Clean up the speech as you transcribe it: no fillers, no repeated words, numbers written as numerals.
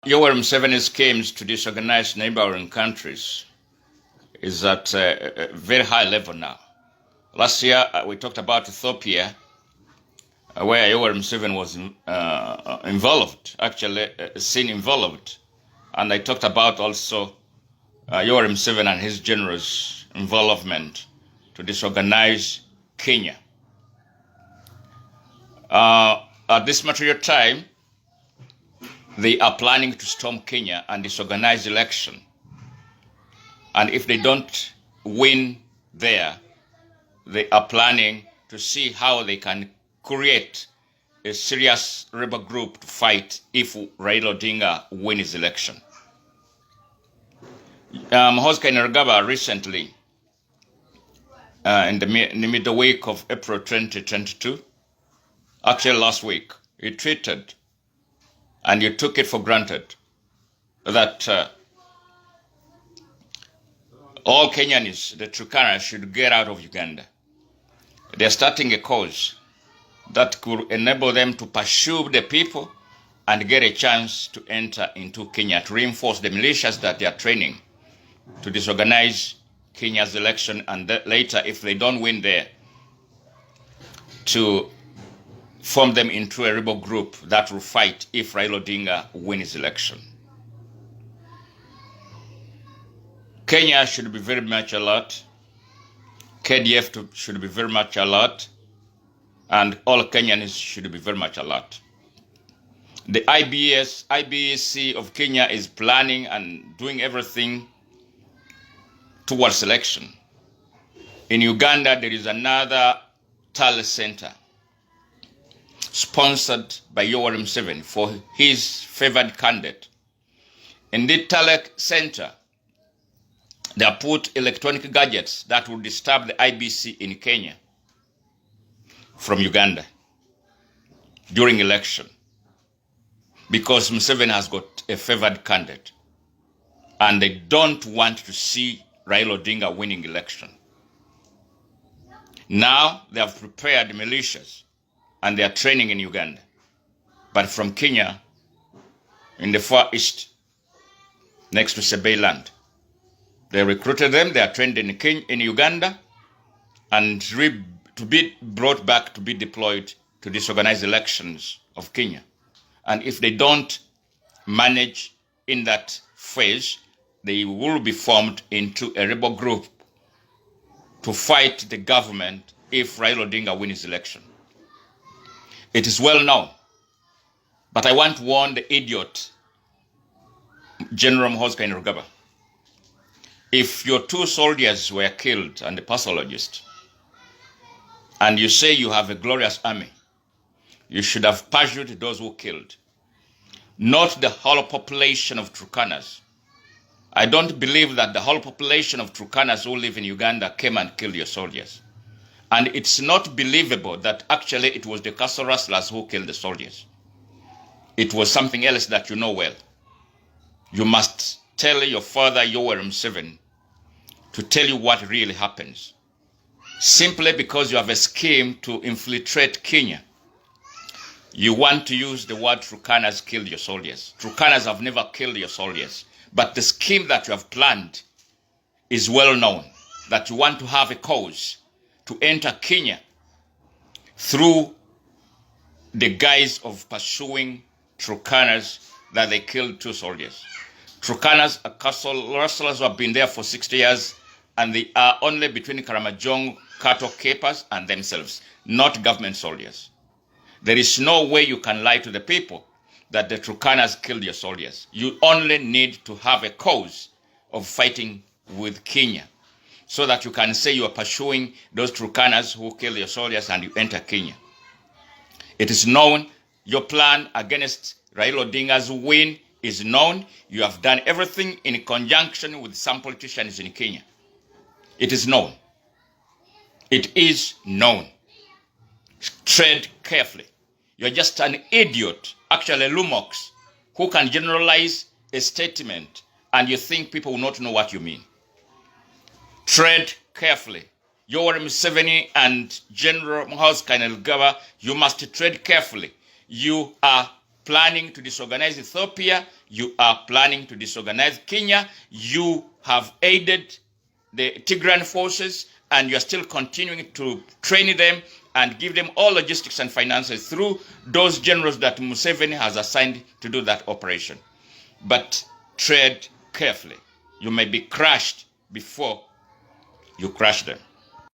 Yoweri Museveni's schemes to disorganize neighboring countries is at a very high level now. Last year, we talked about Ethiopia, where Yoweri Museveni was seen involved. And I talked about also Yoweri Museveni and his generous involvement to disorganize Kenya. At this material time, they are planning to storm Kenya and disorganize election. And if they don't win there, they are planning to see how they can create a serious rebel group to fight if Raila Odinga wins his election. Hoskai Nergaba recently, in the middle week of April 2022, actually last week, he tweeted, and you took it for granted, that all Kenyans, the Turkana, should get out of Uganda. They're starting a cause that could enable them to pursue the people and get a chance to enter into Kenya, to reinforce the militias that they are training to disorganize Kenya's election, and later, if they don't win there, to form them into a rebel group that will fight if Raila Odinga wins his election. Kenya should be very much alert. KDF should be very much alert. And all Kenyans should be very much alert. The IBEC of Kenya is planning and doing everything towards election. In Uganda, there is another talent center sponsored by Yoweri Museveni for his favored candidate. In the talent center, they have put electronic gadgets that will disturb the IBC in Kenya from Uganda during election, because Museveni has got a favored candidate and they don't want to see Raila Odinga winning election. Now they have prepared militias and they are training in Uganda, but from Kenya in the far east next to Sebeiland. They recruited them, they are trained in Uganda, and to be brought back to be deployed to disorganize elections of Kenya. And if they don't manage in that phase, they will be formed into a rebel group to fight the government if Raila Odinga wins election. It is well known, but I want to warn the idiot, General Hoskai Nergaba. If your 2 soldiers were killed and the pathologist, and you say you have a glorious army, you should have pursued those who killed, not the whole population of Turkanas. I don't believe that the whole population of Turkanas who live in Uganda came and killed your soldiers. And it's not believable that actually it was the castle rustlers who killed the soldiers. It was something else that you know well. You must tell your father, Yoweri Museveni, to tell you what really happens. Simply because you have a scheme to infiltrate Kenya, you want to use the word Turkanas killed your soldiers. Turkanas have never killed your soldiers. But the scheme that you have planned is well known, that you want to have a cause to enter Kenya through the guise of pursuing Turkanas that they killed 2 soldiers. Turkanas are castle rustlers who have been there for 60 years, and they are only between Karamajong cattle keepers and themselves, not government soldiers. There is no way you can lie to the people that the Turkanas killed your soldiers. You only need to have a cause of fighting with Kenya so that you can say you are pursuing those Turkanas who killed your soldiers and you enter Kenya. It is known, your plan against Raila Odinga's win is known. You have done everything in conjunction with some politicians in Kenya. It is known. It is known. Tread carefully. You're just an idiot, actually Lumox, who can generalize a statement and you think people will not know what you mean. Tread carefully. Yoweri Museveni and General Hoskai Nergaba, you must tread carefully. You are planning to disorganize Ethiopia. You are planning to disorganize Kenya. You have aided the Tigrayan forces, and you are still continuing to train them and give them all logistics and finances through those generals that Museveni has assigned to do that operation. But tread carefully. You may be crushed before you crush them.